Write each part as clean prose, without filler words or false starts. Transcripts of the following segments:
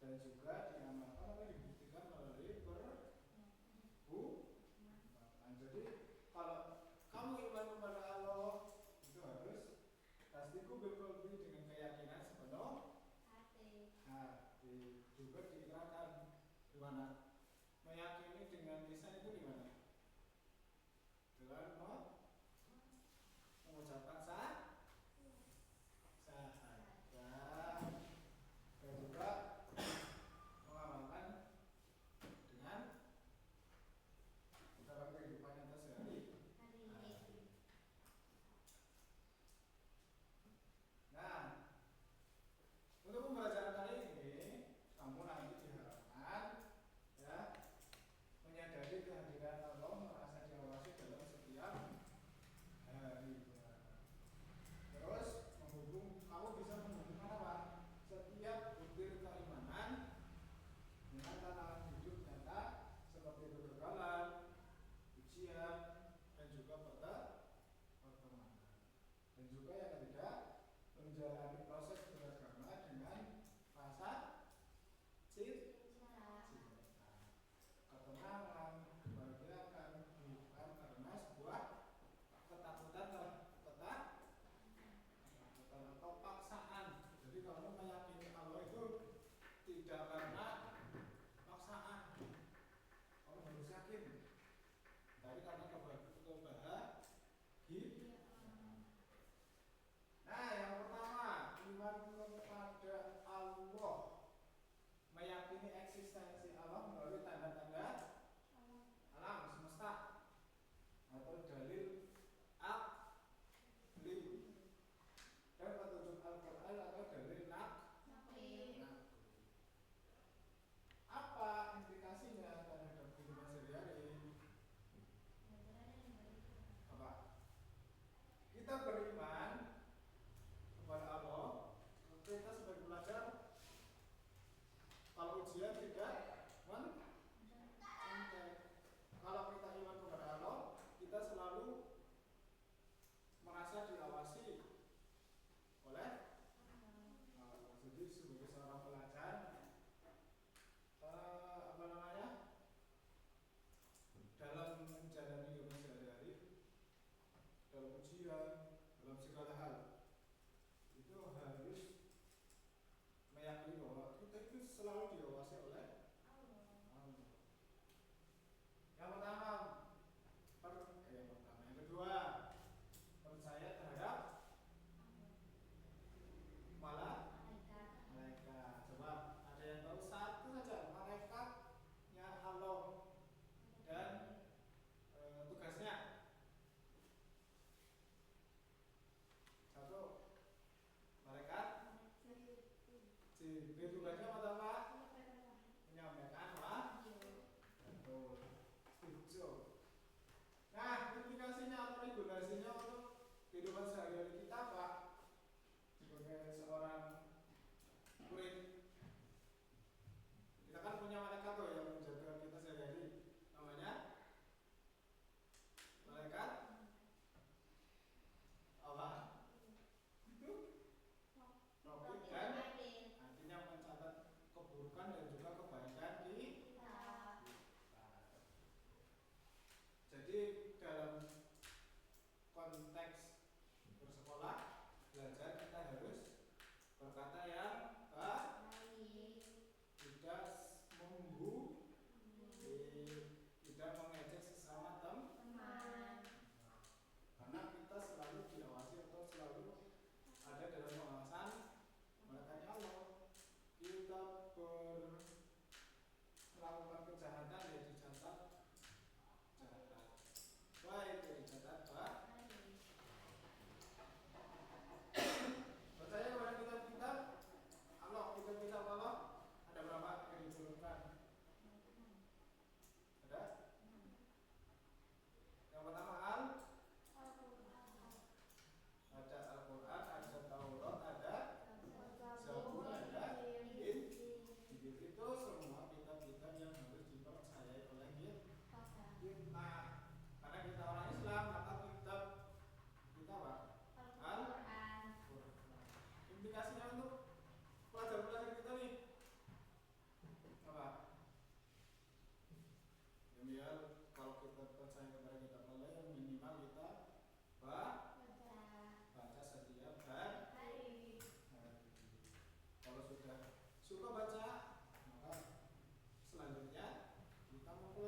dan juga diamalkan atau dibuktikan melalui perbuatan. Jadi kalau kamu iman kepada Allah itu harus tasdiqu bil qalbi dengan keyakinan sepenuh hati. Juga diikrarkan di mana? Meyakini dengan lisan itu di mana? Dengan mengucapkan syahadat dan juga mengamalkan dengan dalam kehidupan nyata sehari-hari. Nah, untuk pembelajaran kali ini kamu nanti diharapkan ya menyadari kehadiran Allah, merasa diawasi dalam setiap hari. Terus kamu bisa menghubungkan apa? Setiap butir keimanan dengan tantangan hidup nyata seperti kegagalan, ujian, dan juga pertemanan. Dan juga yang ketiga, menjalani proses beragama dengan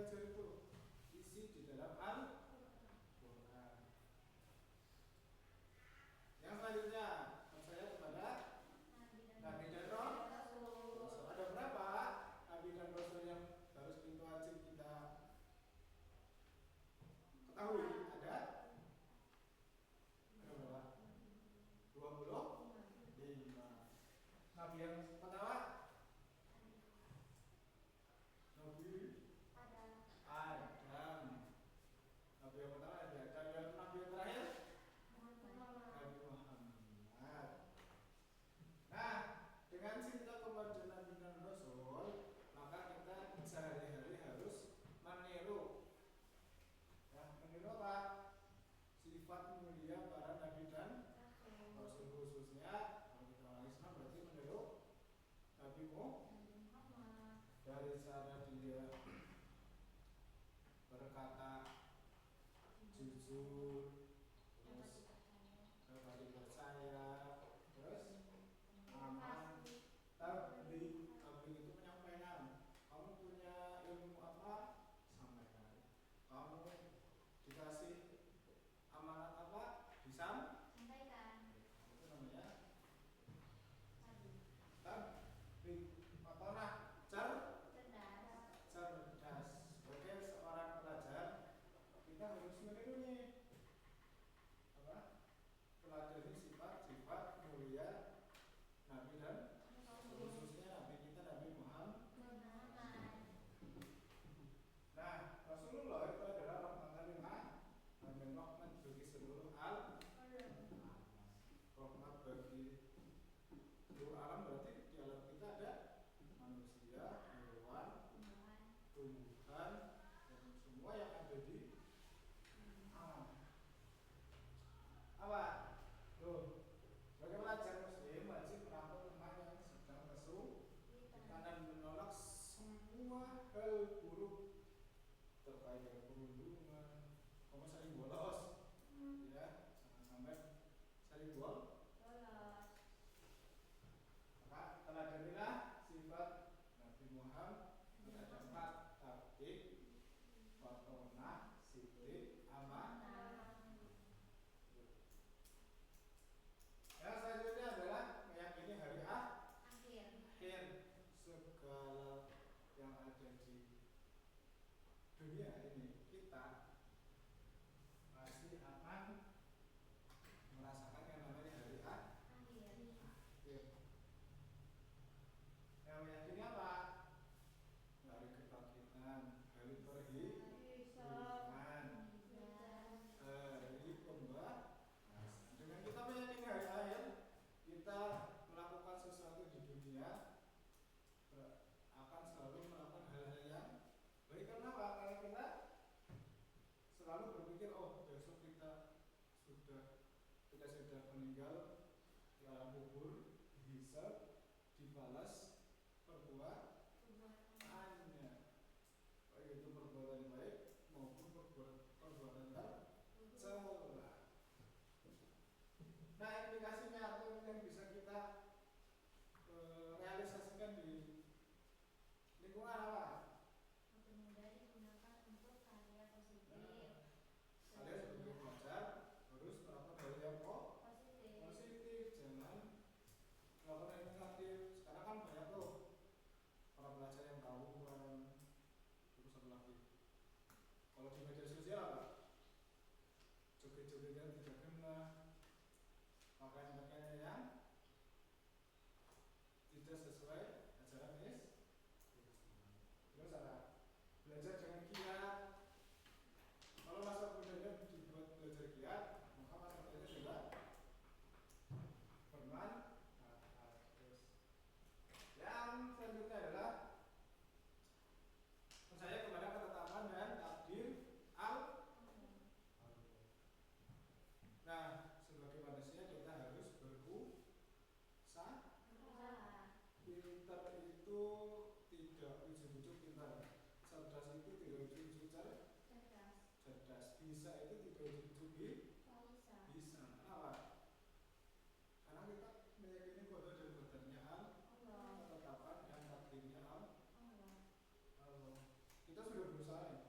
belajar itu isi di dalam Al-Quran. Yang selanjutnya percaya kepada Nabi dan Rasul. Ada berapa Nabi dan Rasul yang harus itu wajib kita ketahui? Ada berapa? 25. Nabi yang pertama Nabi Adam. Nabi yang pertama Nabi Adam, dan Nabi yang terakhir Nabi Muhammad. Nah, dengan cinta kepada Nabi dan Rasul, maka kita sehari-hari harus meniru. Ya, meniru apa? Sifat mulia para Nabi dan Rasul, khususnya kalau kita orang Islam berarti meniru Nabi Muhammad. Dari cara dia berkata jujur, terus berbagi percaya, terus aman, tabligh. Tabligh itu menyampaikan. Kamu punya ilmu apa? Sampaikan. Kamu dikasih amanat apa? Disampaikan. Itu namanya tabligh. Atau cerdas. Sebagai seorang pelajar, kita harus meniru nih apa? Teladani sifat-sifat mulia Nabi dan khususnya Nabi kita Nabi Muhammad. Nah, Rasulullah itu adalah rahmatan lil alamin, rahmat bagi seluruh alam. Rahmat bagi seluruh alam berarti di alam kita ada manusia, hewan, tumbuhan, dan semua yang ada di alam. Apa? Loh, sebagai pelajar muslim wajib merangkul teman yang sedang kesulitan dan menolak semua hal buruk terkait dengan perundungan. Kamu saling bolos, ya, jangan sampai saling bolos. Maka teladanilah sifat Nabi Muhammad. Ada 4: tabligh, fatonah, siddiq, amanah. Yang selanjutnya adalah meyakini hari akhir. Segala yang ada di dunia ini kita pasti akan merasakan yang namanya hari akhir. Yang meyakini apa? Hari kebangkitan, hari perhitungan, hari pembalasan. Dengan kita meyakini hari akhir, kita melakukan sesuatu di dunia akan selalu melakukan hal-hal yang baik. Karena apa? Karena kita selalu berpikir, oh besok kita sudah meninggal di alam kubur, dihisab, dibalas perbuatannya, baik itu perbuatan baik maupun perbuatan tercela. Nah, implikasinya atau yang bisa kita realisasikan di lingkungan apa? Mudah digunakan untuk karya positif. Kalian sebagai pelajar harus melakukan hal yang positif, jangan melakukan yang negatif. Sekarang kan banyak tuh para pelajar yang tawuran, terus apa lagi? Kalau di media sosial apa? Joget-jogetan tidak kena, pakaian-pakaian yang tidak sesuai ajaran Islam. Terus apa? Belajar dengan giat. Kalau masa mudanya dibuat belajar giat, maka masa tuanya juga bermanfaat. Yang selanjutnya adalah percaya kepada ketetapan dan takdir Allah. Nah, sebagai manusia kita harus berusaha. Pintar itu tidak ujug-ujug pintar. Cerdas itu tidak ujug-ujug cerdas. Bisa itu tidak ujug-ujug bisa. Kenapa? Karena kita meyakini qada dan qadarnya Allah, ketetapan dan takdirnya Allah. Kita sudah berusaha.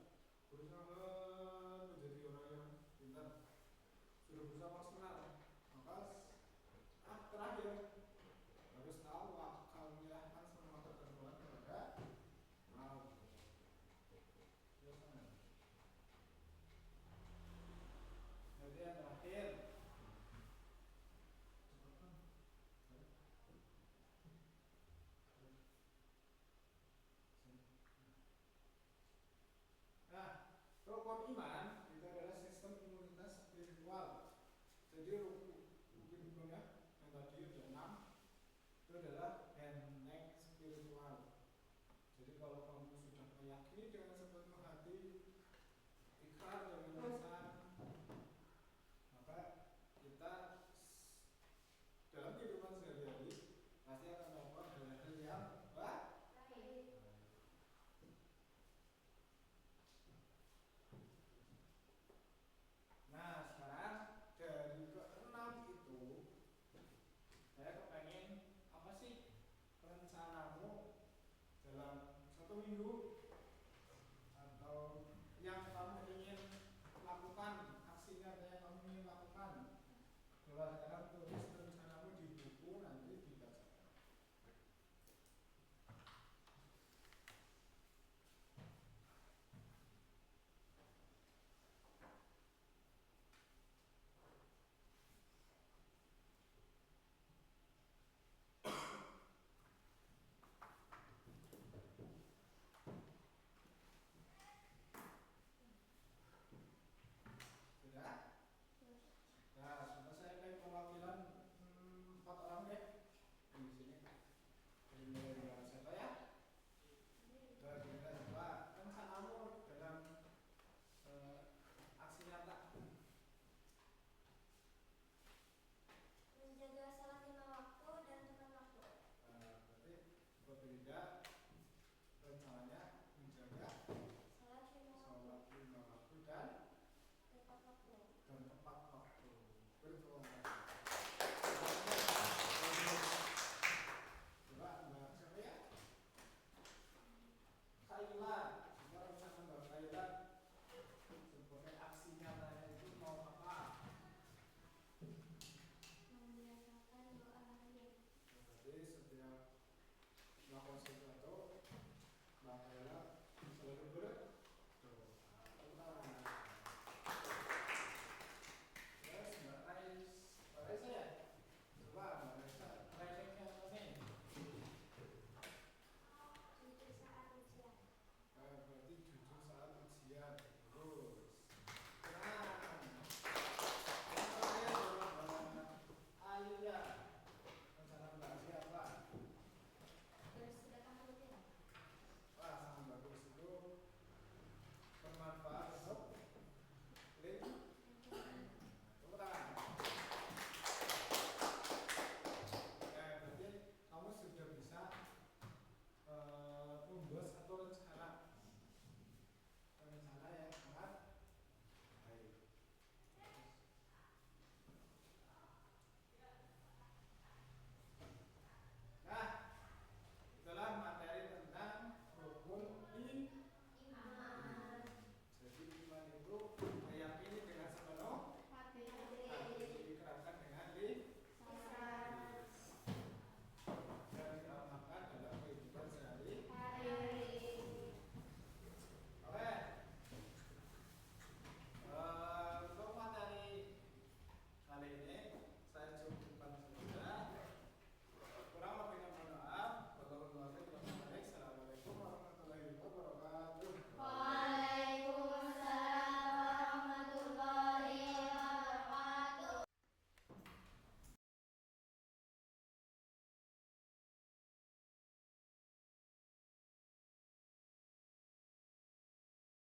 Sabtu Minggu atau yang kamu ingin lakukan, aksinya yang kamu ingin lakukan. Coba sekarang tulis rencanamu di buku, nanti dibacakan. Sudah? Nah, sudah saya kayak perwakilan 4 orang deh di sini. Jadi mulai dengan siapa ya? Dengan siapa? Rencanamu dalam aksi nyata. Menjaga salat 5 waktu dan tepat waktu. Berarti berbeda rencananya menjaga Salat 5 waktu sholat 5 waktu dan tepat waktu. tepat waktu. Betul. Coba Mbak siapa ya? Kaila. Coba rencana Mbak Kaila sebagai aksi nyatanya itu mau apa? Membiasakan doa harian. Jadi setiap melakukan sesuatu Mbak Kaila selalu